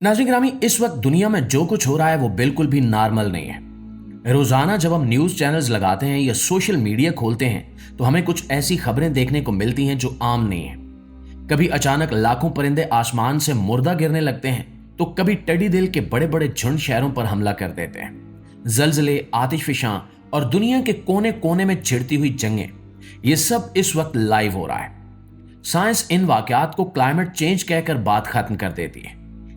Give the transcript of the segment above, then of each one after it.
नाज़रीन ग्रामी, इस वक्त दुनिया में जो कुछ हो रहा है वो बिल्कुल भी नॉर्मल नहीं है। रोजाना जब हम न्यूज चैनल्स लगाते हैं या सोशल मीडिया खोलते हैं तो हमें कुछ ऐसी खबरें देखने को मिलती हैं जो आम नहीं है। कभी अचानक लाखों परिंदे आसमान से मुर्दा गिरने लगते हैं, तो कभी टेडी दिल के बड़े बड़े झुंड शहरों पर हमला कर देते हैं। जलजले, आतिशफशां और दुनिया के कोने कोने में छिड़ती हुई जंगें, ये सब इस वक्त लाइव हो रहा है। साइंस इन वाकयात को क्लाइमेट चेंज कहकर बात खत्म कर देती है,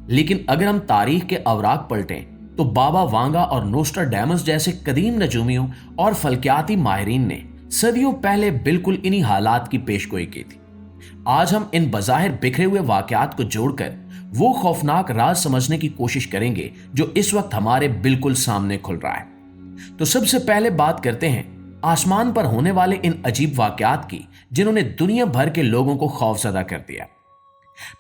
लेकिन अगर हम तारीख के अवराक पलटें तो बाबा वांगा और नोस्ट्राडामस जैसे कदीम नजूमियों और फल्कियाती माहिरीन ने सदियों पहले बिल्कुल इन्हीं हालात की पेशगोई की थी। आज हम इन बज़ाहिर बिखरे हुए वाकयात को जोड़कर वो खौफनाक राज समझने की कोशिश करेंगे जो इस वक्त हमारे बिल्कुल सामने खुल रहा है। तो सबसे पहले बात करते हैं आसमान पर होने वाले इन अजीब वाकयात की, जिन्होंने दुनिया भर के लोगों को खौफजदा कर दिया।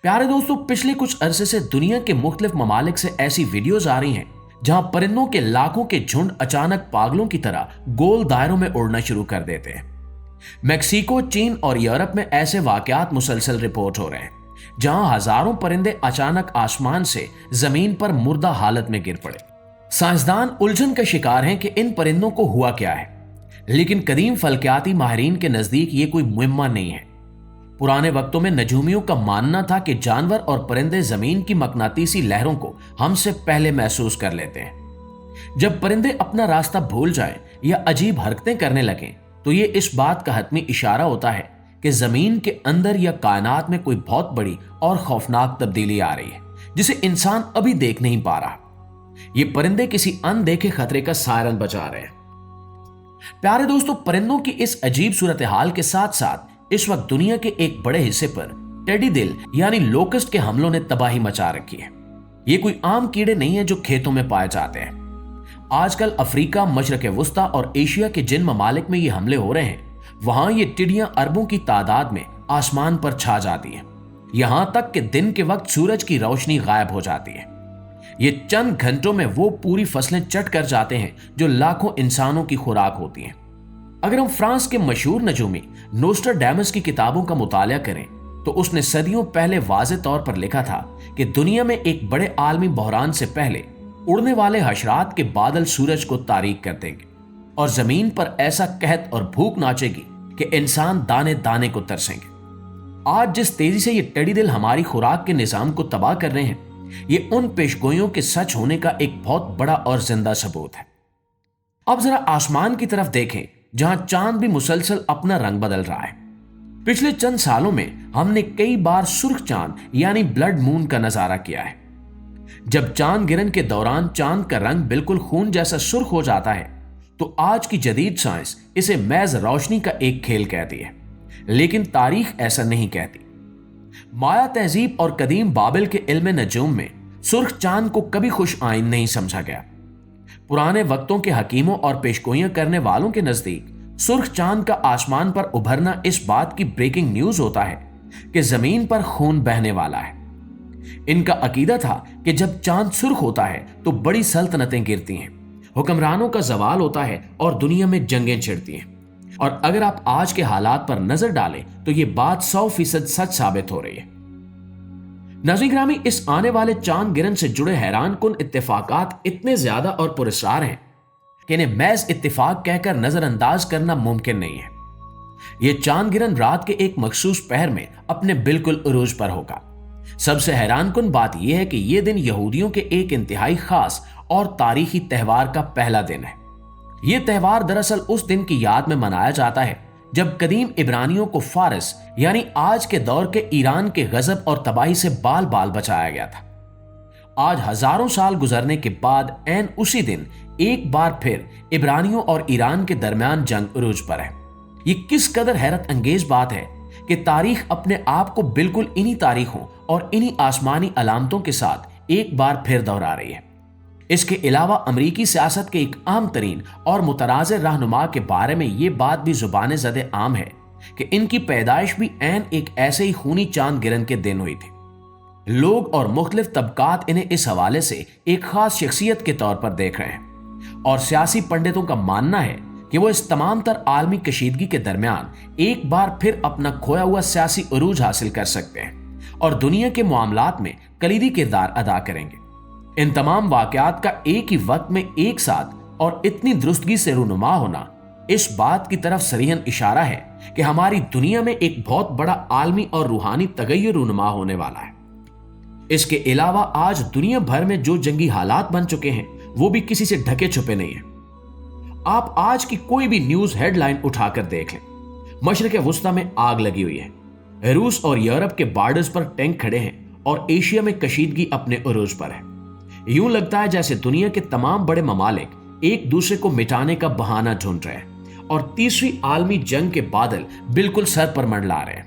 प्यारे दोस्तों, पिछले कुछ अरसे से दुनिया के मुख्तलिफ ममालिक से ऐसी वीडियोस आ रही हैं जहां परिंदों के लाखों के झुंड अचानक पागलों की तरह गोल दायरों में उड़ना शुरू कर देते हैं। मेक्सिको, चीन और यूरोप में ऐसे वाकयात मुसलसल रिपोर्ट हो रहे हैं जहां हजारों परिंदे अचानक आसमान से जमीन पर मुर्दा हालत में गिर पड़े। साइंसदान उलझन का शिकार हैं कि इन परिंदों को हुआ क्या है, लेकिन कदीम फल्कियाती माहिरीन के नजदीक ये कोई मुइम्मा नहीं है। पुराने वक्तों में नजूमियों का मानना था कि जानवर और परिंदे जमीन की मकनातीसी लहरों को हमसे पहले महसूस कर लेते हैं। जब परिंदे अपना रास्ता भूल जाएं या अजीब हरकतें करने लगें, तो ये इस बात का हतमी इशारा होता है कि जमीन के अंदर या कायनात में कोई बहुत बड़ी और खौफनाक तब्दीली आ रही है, जिसे इंसान अभी देख नहीं पा रहा। ये परिंदे किसी अनदेखे खतरे का सायरन बजा रहे हैं। प्यारे दोस्तों, परिंदों की इस अजीब सूरत हाल के साथ साथ इस वक्त दुनिया के एक बड़े हिस्से पर टेडी दिल यानी लोकस्ट के हमलों ने तबाही मचा रखी है। ये कोई आम कीड़े नहीं है जो खेतों में पाए जाते हैं। आजकल अफ्रीका, मशरक वुस्ता और एशिया के जिन ममालिक में ये हमले हो रहे हैं, वहां ये टिड्डियां अरबों की तादाद में आसमान पर छा जाती हैं। यहां तक कि दिन के वक्त सूरज की रोशनी गायब हो जाती है। ये चंद घंटों में वो पूरी फसलें चट कर जाते हैं जो लाखों इंसानों की खुराक होती हैं। अगर हम फ्रांस के मशहूर नजूमी नोस्ट्राडामस की किताबों का मुताला करें तो उसने सदियों पहले वाज़े तौर पर लिखा था कि दुनिया में एक बड़े आलमी बहरान से पहले उड़ने वाले हशरात के बादल सूरज को तारीक कर देंगे और जमीन पर ऐसा कहत और भूख नाचेगी कि इंसान दाने दाने को तरसेंगे। आज जिस तेजी से ये टेडी दिल हमारी खुराक के निजाम को तबाह कर रहे हैं, ये उन पेशगोइयों के सच होने का एक बहुत बड़ा और जिंदा सबूत है। अब जरा आसमान की तरफ देखें, जहां चांद भी मुसलसल अपना रंग बदल रहा है। पिछले चंद सालों में हमने कई बार सुर्ख चांद यानी ब्लड मून का नजारा किया है। जब चांद गिरन के दौरान चांद का रंग बिल्कुल खून जैसा सुर्ख हो जाता है, तो आज की जदीद साइंस इसे महज रोशनी का एक खेल कहती है, लेकिन तारीख ऐसा नहीं कहती। माया तहजीब और कदीम बाबिल के इल्म नजूम में सुर्ख चांद को कभी खुश आइंद नहीं समझा गया। पुराने वक्तों के हकीमों और पेशगोइयां करने वालों के नजदीक सुर्ख चांद का आसमान पर उभरना इस बात की ब्रेकिंग न्यूज होता है कि जमीन पर खून बहने वाला है। इनका अकीदा था कि जब चांद सुर्ख होता है तो बड़ी सल्तनतें गिरती हैं, हुक्मरानों का जवाल होता है और दुनिया में जंगें छिड़ती हैं। और अगर आप आज के हालात पर नजर डालें तो यह बात 100% सच साबित हो रही है। नाज़रीन ग्रामी, इस आने वाले चांद गिरन से जुड़े हैरान कुन इत्तेफाकात इतने ज्यादा और पुरस्कार हैं कि इन्हें महज इत्तेफाक कहकर नजरअंदाज करना मुमकिन नहीं है। यह चांद गिरन रात के एक मखसूस पहर में अपने बिल्कुल उरूज पर होगा। सबसे हैरान कुन बात यह है कि यह दिन यहूदियों के एक इंतहाई खास और तारीखी त्यौहार का पहला दिन है। यह त्यौहार दरअसल उस दिन की याद में मनाया जाता है जब कदीम इब्रानियों को फारस यानी आज के दौर के ईरान के गजब और तबाही से बाल बाल बचाया गया था। आज हजारों साल गुजरने के बाद ऐन उसी दिन एक बार फिर इब्रानियों और ईरान के दरमियान जंग उरूज पर है। ये किस कदर हैरत अंगेज बात है कि तारीख अपने आप को बिल्कुल इन्हीं तारीखों और इन्हीं आसमानी अलामतों के साथ एक बार फिर दोहरा रही है। इसके अलावा अमरीकी सियासत के एक आम तरीन और मुतनाज़ रहनुमा के बारे में ये बात भी जुबान ज़दे आम है कि इनकी पैदाइश भी ऐन एक ऐसे ही खूनी चांद गिरन के दिन हुई थी। लोग और मुख्तलिफ तबकात इन्हें इस हवाले से एक खास शख्सियत के तौर पर देख रहे हैं और सियासी पंडितों का मानना है कि वो इस तमाम तर आलमी कशीदगी के दरमियान एक बार फिर अपना खोया हुआ सियासी उरूज हासिल कर सकते हैं और दुनिया के मामलात में कलीदी किरदार अदा करेंगे। इन तमाम वाकयात का एक ही वक्त में एक साथ और इतनी दुरुस्तगी से रूनुमा होना इस बात की तरफ सरीहन इशारा है कि हमारी दुनिया में एक बहुत बड़ा आलमी और रूहानी तगय्युर रूनुमा होने वाला है। इसके अलावा आज दुनिया भर में जो जंगी हालात बन चुके हैं वो भी किसी से ढके छुपे नहीं है। आप आज की कोई भी न्यूज हेडलाइन उठाकर देख लें, मशरिक वुस्ता में आग लगी हुई है, रूस और यूरोप के बॉर्डर्स पर टैंक खड़े हैं और एशिया में कशीदगी अपने उरूज पर है। यूं लगता है जैसे दुनिया के तमाम बड़े ममालिक एक दूसरे को मिटाने का बहाना ढूंढ रहे हैं और तीसरी आलमी जंग के बादल बिल्कुल सर पर मंडला रहे हैं।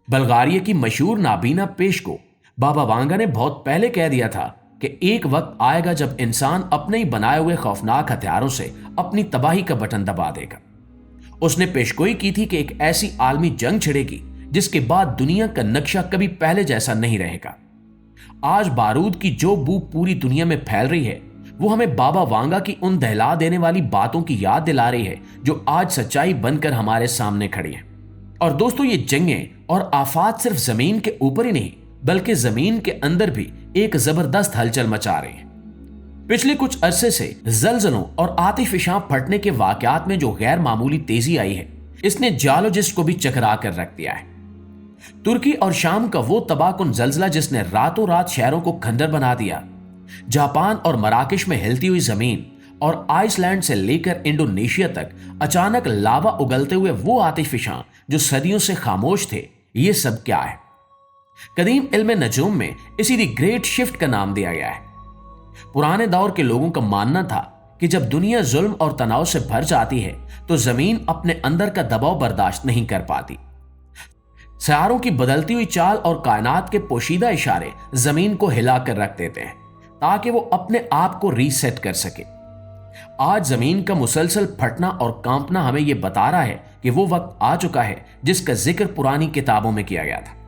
बल्गारिया की मशहूर नाबीना पेश को बाबा वांगा ने बहुत पहले कह दिया था कि एक वक्त आएगा जब इंसान अपने ही बनाए हुए खौफनाक हथियारों से अपनी तबाही का बटन दबा देगा। उसने पेशगोई की थी कि एक ऐसी आलमी जंग छिड़ेगी जिसके बाद दुनिया का नक्शा कभी पहले जैसा नहीं रहेगा। आज बारूद की जो बू पूरी दुनिया में फैल रही है वो हमें बाबा वांगा की उन दहला देने वाली बातों की याद दिला रही है जो आज सच्चाई बनकर हमारे सामने खड़ी है। और दोस्तों, ये जंगें और आफात सिर्फ जमीन के ऊपर ही नहीं बल्कि जमीन के अंदर भी एक जबरदस्त हलचल मचा रही है। पिछले कुछ अरसे से जलजलों और आतिशफशां फटने के वाकयात में जो गैर मामूली तेजी आई है, इसने जियोलॉजिस्ट को भी चकरा कर रख दिया है। तुर्की और शाम का वो तबाहकुन जलजला जिसने रातों रात शहरों को खंडर बना दिया, जापान और मराकेश में हिलती हुई जमीन और आइसलैंड से लेकर इंडोनेशिया तक अचानक लावा उगलते हुए वो आतिशफशां जो सदियों से खामोश थे, ये सब क्या है? कदीम इल्म नजूम में इसी दी ग्रेट शिफ्ट का नाम दिया गया है। पुराने दौर के लोगों का मानना था कि जब दुनिया जुल्म और तनाव से भर जाती है तो जमीन अपने अंदर का दबाव बर्दाश्त नहीं कर पाती। सितारों की बदलती हुई चाल और कायनात के पोशीदा इशारे जमीन को हिला कर रख देते हैं ताकि वो अपने आप को रीसेट कर सके। आज जमीन का मुसलसल फटना और कांपना हमें यह बता रहा है कि वो वक्त आ चुका है जिसका जिक्र पुरानी किताबों में किया गया था।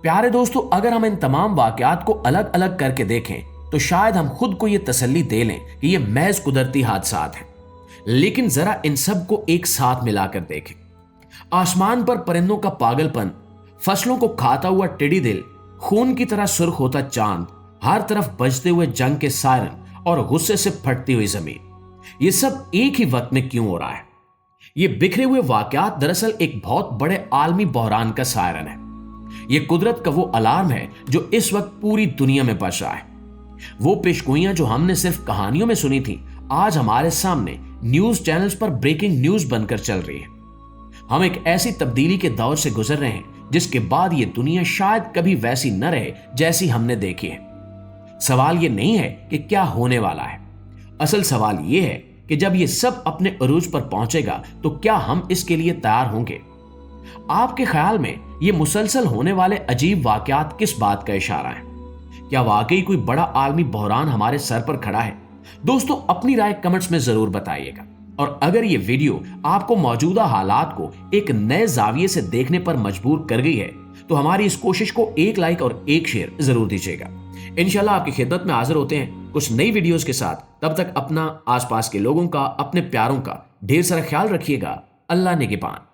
प्यारे दोस्तों, अगर हम इन तमाम वाकयात को अलग अलग करके देखें तो शायद हम खुद को यह तसल्ली दे लें कि ये महज कुदरती हादसात हैं। लेकिन जरा इन सब को एक साथ मिलाकर देखें। आसमान पर परिंदों का पागलपन, फसलों को खाता हुआ टिड्डी दिल, खून की तरह सुर्ख होता चांद, हर तरफ बजते हुए जंग के सायरन और गुस्से से फटती हुई जमीन, ये सब एक ही वक्त में क्यों हो रहा है? ये बिखरे हुए वाकयात दरअसल एक बहुत बड़े आलमी बहरान का सायरन है। ये कुदरत का वो अलार्म है जो इस वक्त पूरी दुनिया में बज रहा है। वो पेशगोइयां जो हमने सिर्फ कहानियों में सुनी थी, आज हमारे सामने न्यूज चैनल्स पर ब्रेकिंग न्यूज बनकर चल रही है। हम एक ऐसी तब्दीली के दौर से गुजर रहे हैं जिसके बाद ये दुनिया शायद कभी वैसी न रहे जैसी हमने देखी है। सवाल ये नहीं है कि क्या होने वाला है, असल सवाल ये है कि जब ये सब अपने अरूज पर पहुंचेगा तो क्या हम इसके लिए तैयार होंगे? आपके ख्याल में ये मुसलसल होने वाले अजीब वाकयात किस बात का इशारा है? क्या वाकई कोई बड़ा आलमी बहरान हमारे सर पर खड़ा है? दोस्तों, अपनी राय कमेंट्स में जरूर बताइएगा। और अगर ये वीडियो आपको मौजूदा हालात को एक नए जाविये से देखने पर मजबूर कर गई है तो हमारी इस कोशिश को एक लाइक और एक शेयर जरूर दीजिएगा। इंशाल्लाह आपकी खिदमत में हाजिर होते हैं कुछ नई वीडियोस के साथ। तब तक अपना, आसपास के लोगों का, अपने प्यारों का ढेर सारा ख्याल रखिएगा। अल्लाह निगहबान।